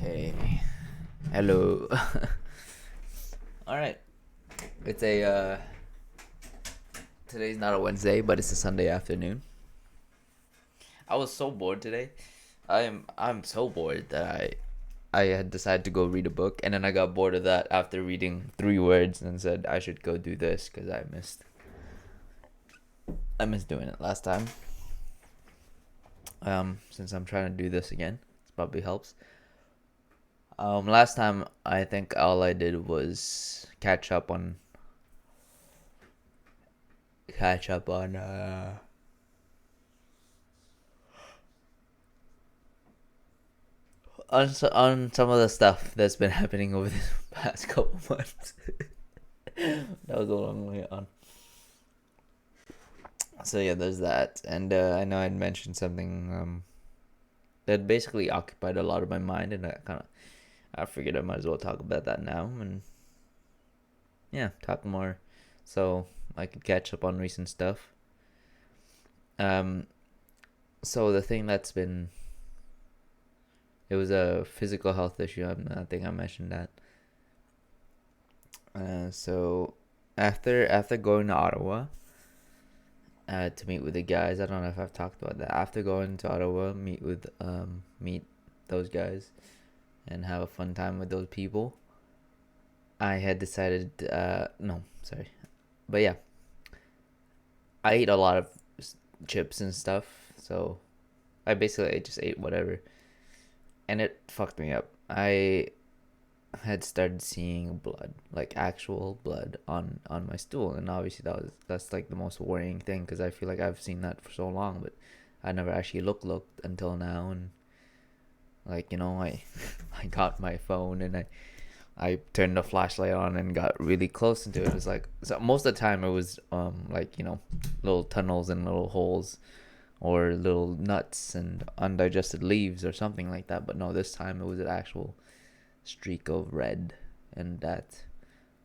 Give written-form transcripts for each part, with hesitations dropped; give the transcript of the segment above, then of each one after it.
Okay. Hello. All right. It's a today's not a Wednesday, but it's a Sunday afternoon. I was so bored today. I'm so bored that I had decided to go read a book, and then I got bored of that after reading 3 words and said I should go do this because I missed doing it last time. Since I'm trying to do this again, this probably helps. Last time I think all I did was catch up on on some of the stuff that's been happening over the past couple months. That was a long way on. So yeah, there's that, and I know I'd mentioned something that basically occupied a lot of my mind, and I figured I might as well talk about that now, and yeah, talk more, so I could catch up on recent stuff. Um, so the thing that's been it was a physical health issue. I think I mentioned that. So after going to Ottawa, to meet with the guys, I don't know if I've talked about that. After going to Ottawa, meet those guys, and have a fun time with those people. I had decided, no, sorry, but yeah, I ate a lot of chips and stuff. So I just ate whatever, and it fucked me up. I had started seeing blood, like actual blood on my stool, and obviously that's like the most worrying thing because I feel like I've seen that for so long, but I never actually looked until now, and like I I got my phone and I turned the flashlight on and got really close into it. It was like, so most of the time it was like little tunnels and little holes or little nuts and undigested leaves or something like that, but no, this time it was an actual streak of red, and that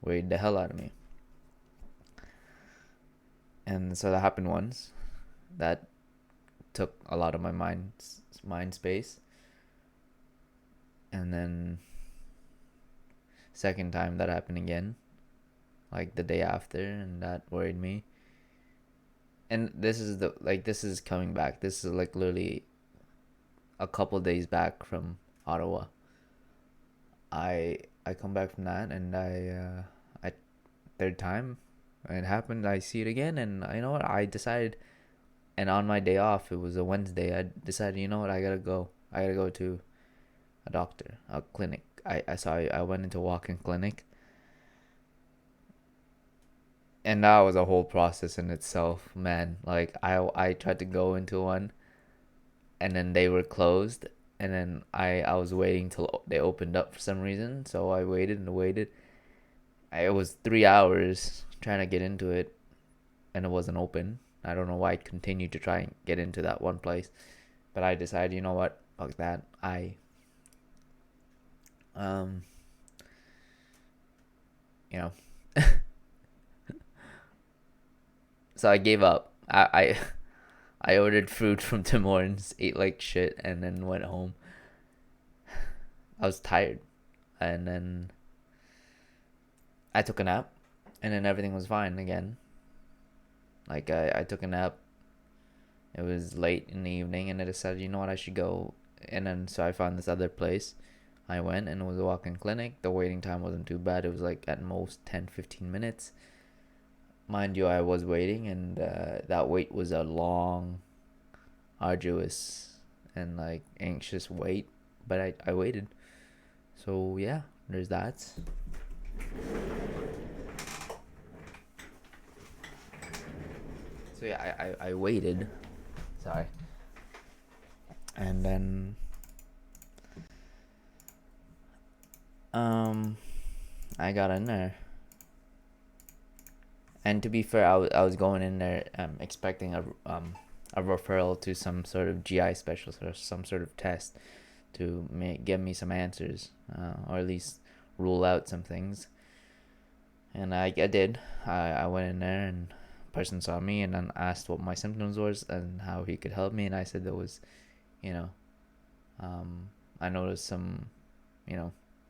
worried the hell out of me. And so that happened once. That took a lot of my mind space. And then second time that happened again, like the day after, and that worried me. And this is coming back. This is like literally a couple days back from Ottawa. I come back from that, and I third time it happened. I see it again, and you know what? I decided, and on my day off, it was a Wednesday. I decided, you know what? I gotta go. I gotta go to a doctor, a clinic. I went into a walk-in clinic, and that was a whole process in itself, man. Like I tried to go into one, and then they were closed, and then I was waiting till they opened up for some reason. So I waited and waited. It was 3 hours trying to get into it, and it wasn't open. I don't know why I continued to try and get into that one place, but I decided, you know what, fuck that. Um, you know, so I gave up. I ordered food from Tim Hortons, ate like shit, and then went home. I was tired, and then I took a nap, and then everything was fine again. Like I took a nap. It was late in the evening, and I decided, you know what, I should go. And then so I found this other place. I went, and it was a walk-in clinic. The waiting time wasn't too bad. It was like at most 10-15 minutes. Mind you, I was waiting, and that wait was a long, arduous, and like anxious wait. But I waited. So yeah, there's that. So yeah, I waited. Sorry. And then um I got in there. And to be fair, I was going in there expecting a referral to some sort of GI specialist or some sort of test to give me some answers, or at least rule out some things. And I did. I went in there, and a person saw me and then asked what my symptoms was and how he could help me. And I said there was, you know, I noticed some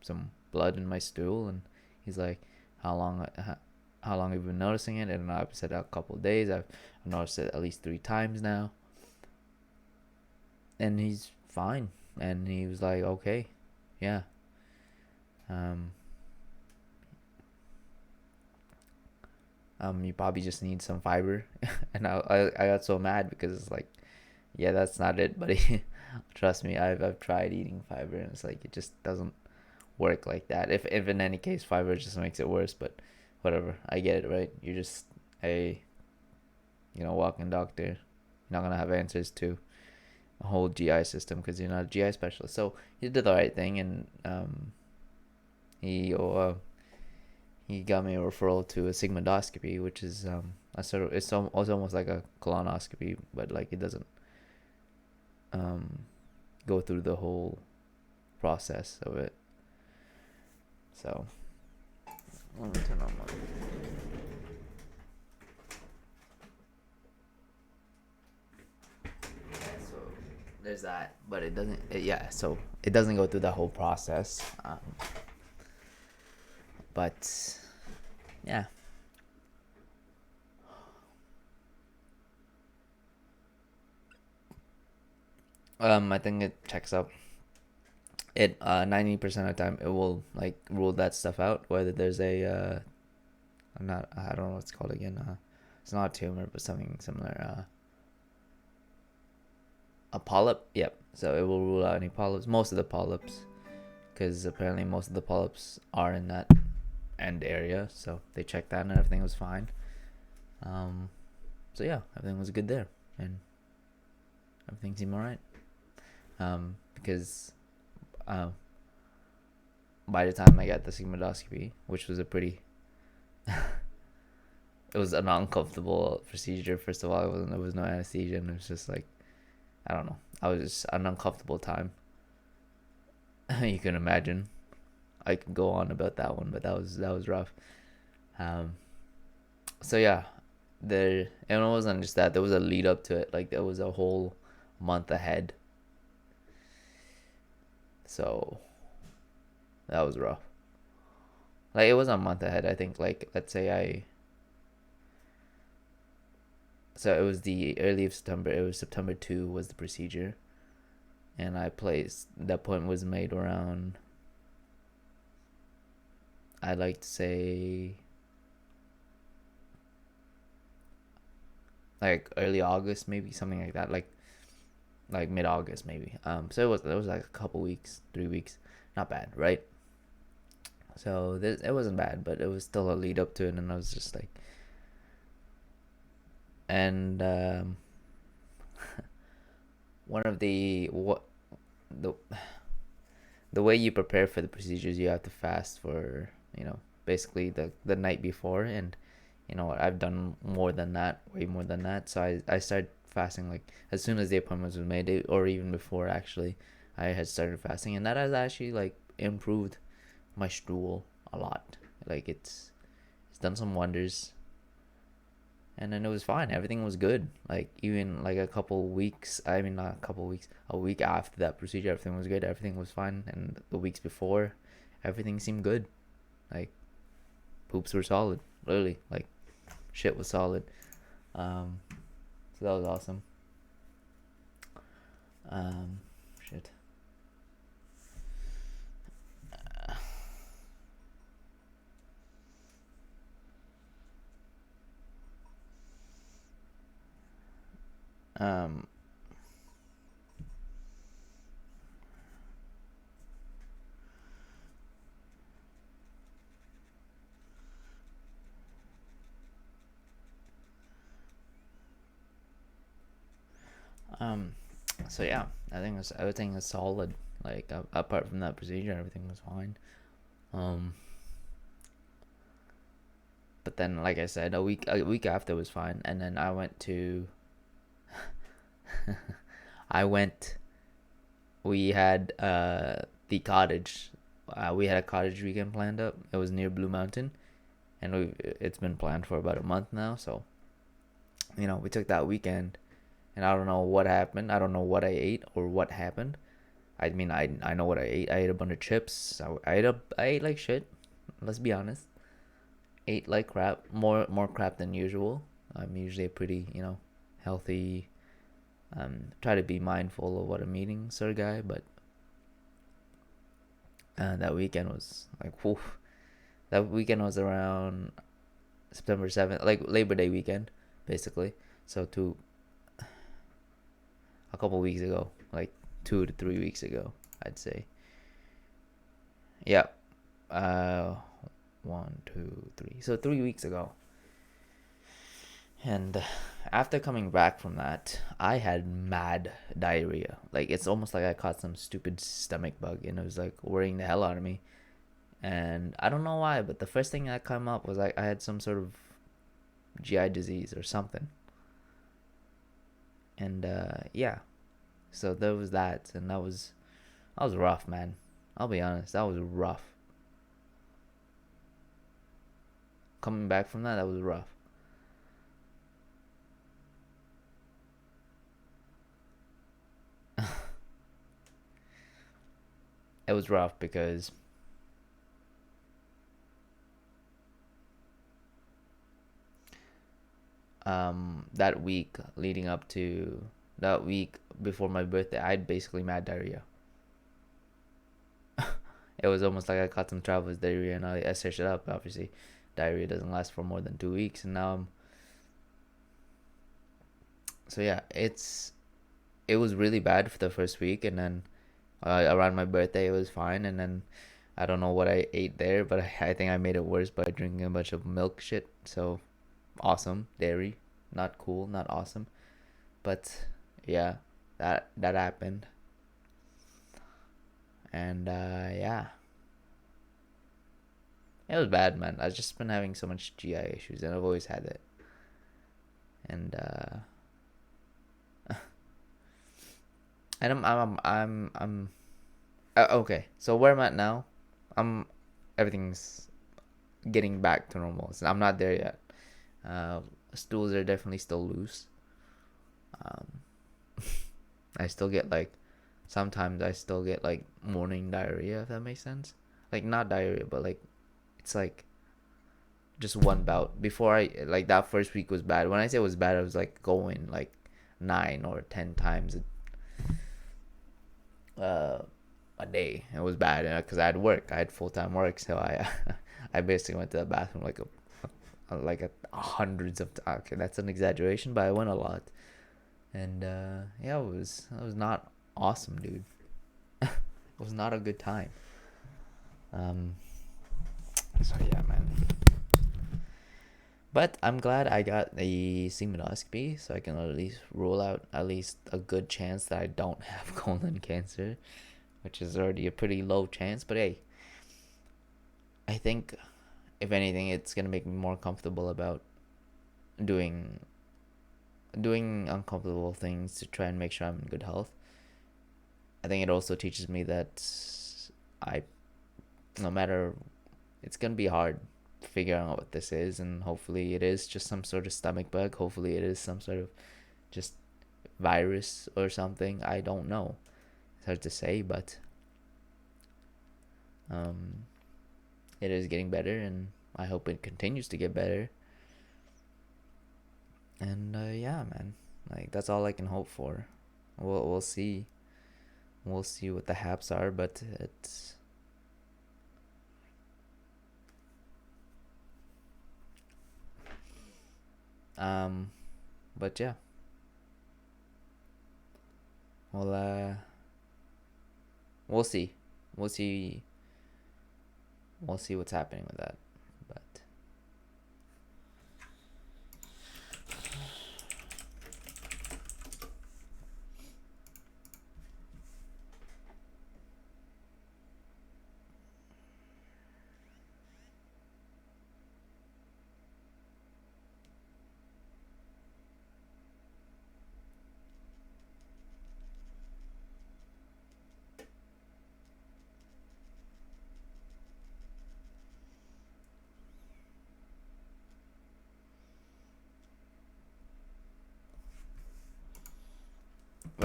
some blood in my stool, and he's like, how long how long have you been noticing it? And I've said a couple of days. I've noticed it at least 3 times now. And he's fine. And he was like, okay, yeah. You probably just need some fiber. And I got so mad because it's like, yeah, that's not it, buddy. Trust me, I've tried eating fiber, and it's like it just doesn't work like that. If in any case fiber just makes it worse, but whatever. I get it, right? You're just a walking doctor. You're not gonna have answers to a whole GI system because you're not a GI specialist. So he did the right thing, and he got me a referral to a sigmoidoscopy, which is it's almost like a colonoscopy, but like it doesn't go through the whole process of it. So let me turn on my. So there's that, but it doesn't. So it doesn't go through the whole process. But yeah. I think it checks up. It 90% of the time it will like rule that stuff out. Whether there's I don't know what it's called again. It's not a tumor, but something similar. A polyp. Yep. So it will rule out any polyps. Most of the polyps, because apparently most of the polyps are in that end area. So they checked that and everything was fine. So yeah, everything was good there, and everything seemed alright. Because by the time I got the sigmoidoscopy, which was a pretty it was an uncomfortable procedure. First of all, there was no anesthesia, and it was just like, I don't know, I was just an uncomfortable time. You can imagine. I could go on about that one, but that was rough. So yeah, and it wasn't just that. There was a lead up to it. Like there was a whole month ahead. So that was rough. Like it was a month ahead. I think like let's say so it was the early of September. It was September 2 was the procedure, and the appointment was made around, I'd like to say, like early August, maybe something like that, like mid-August maybe. So it was like a couple weeks, 3 weeks, not bad, right? So it wasn't bad, but it was still a lead up to it, and I was just like, and one of the way you prepare for the procedures, you have to fast for basically the night before, and I've done more than that, way more than that. So I started fasting like as soon as the appointment was made, or even before actually. I had started fasting, and that has actually like improved my stool a lot. Like it's done some wonders, and then it was fine. Everything was good. Like even like a couple weeks, I mean not a couple weeks, a week after that procedure, everything was good. Everything was fine, and the weeks before, everything seemed good. Like poops were solid, literally. Like shit was solid. So that was awesome. Shit. Um. So yeah, I think everything is solid. Like apart from that procedure, everything was fine. But then, like I said, a week after was fine, and then I went to. I went. We had the cottage. We had a cottage weekend planned up. It was near Blue Mountain, and it's been planned for about a month now. So, we took that weekend, and I don't know what happened. I don't know what I ate or what happened. I mean, I know what I ate. I ate a bunch of chips. I ate like shit. Let's be honest. Ate like crap. More crap than usual. I'm usually a pretty healthy. Try to be mindful of what I'm eating, sort of guy. But that weekend was like, whew. That weekend was around September 7th, like Labor Day weekend, basically. So a couple weeks ago, like 2 to 3 weeks ago, I'd say. Yeah. Uh, 1, 2, 3. So 3 weeks ago. And after coming back from that, I had mad diarrhea. Like it's almost like I caught some stupid stomach bug, and it was like worrying the hell out of me. And I don't know why, but the first thing that came up was like I had some sort of GI disease or something. And yeah, so there was that, and that was rough, man. I'll be honest, that was rough. Coming back from that was rough. It was rough because that week leading up to that week before my birthday, I had basically mad diarrhea. It was almost like I caught some traveler's diarrhea, and I searched it up. Obviously, diarrhea doesn't last for more than 2 weeks, and now I'm. So yeah, it was really bad for the first week, and then around my birthday it was fine, and then I don't know what I ate there, but I think I made it worse by drinking a bunch of milk shit. So awesome dairy, not cool, not awesome, but yeah, that happened, and yeah, it was bad, man. I've just been having so much GI issues, and I've always had it, and and okay. So where I'm at now, I'm everything's getting back to normal. So I'm not there yet. Uh, Stools are definitely still loose. Um, I still get like sometimes I still get like morning diarrhea, if that makes sense. Like not diarrhea, but like it's like just one bout. Before I like that first week was bad. When I say it was bad, I was like going like 9 or 10 times uh, a day. It was bad because I had work. I had full time work, so I I basically went to the bathroom like hundreds of times. Okay, that's an exaggeration, but I went a lot. And yeah, it was not awesome, dude. It was not a good time. Um, so yeah, man. But I'm glad I got the Sigmoidoscopy, so I can at least rule out at least a good chance that I don't have colon cancer, which is already a pretty low chance. But hey, I think if anything, it's gonna make me more comfortable about doing uncomfortable things to try and make sure I'm in good health. I think it also teaches me that I, no matter, it's gonna be hard figuring out what this is, and hopefully it is just some sort of stomach bug. Hopefully it is some sort of just virus or something. I don't know. It's hard to say, but um, it is getting better, and I hope it continues to get better. And yeah, man, like that's all I can hope for. We'll see. We'll see what the haps are, but it's um, but yeah, well we'll see, we'll see, we'll see what's happening with that, but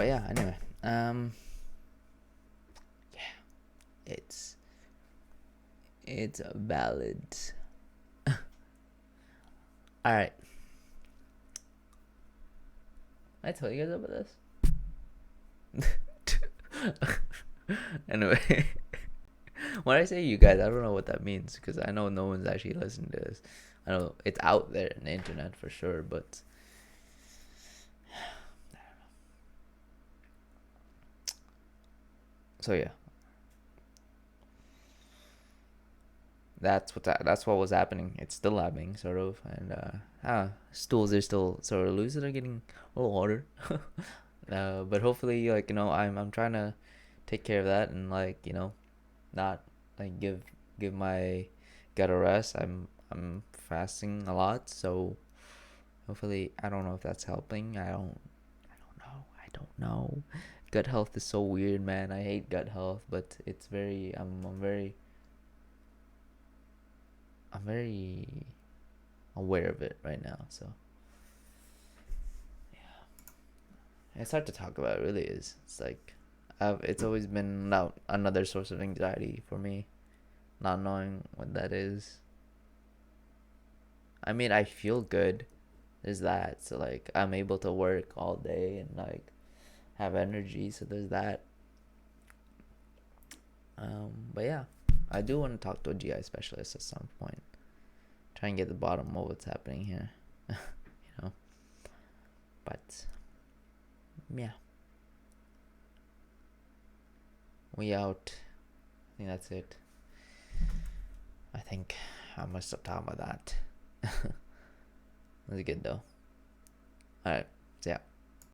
yeah. Anyway, It's valid. All right. I tell you guys about this. Anyway, when I say you guys, I don't know what that means because I know no one's actually listening to this. I know it's out there on the internet for sure, but so yeah, that's what was happening. It's still happening, sort of, and stools are still sort of loose and are getting a little harder. But hopefully, like I'm trying to take care of that and not like give my gut a rest. I'm fasting a lot, so hopefully I don't know if that's helping. I don't know. Gut health is so weird, man. I hate gut health, but it's very I'm very aware of it right now. So yeah, it's hard to talk about. It really is. It's like it's always been another source of anxiety for me, not knowing what that is. I mean, I feel good. There's that. So like I'm able to work all day and like have energy. So there's that. But yeah, I do want to talk to a GI specialist at some point. Try and get the bottom of what's happening here. you know. But yeah, we out. I think that's it. I think I must stop talking about that. That's good though. Alright, so yeah.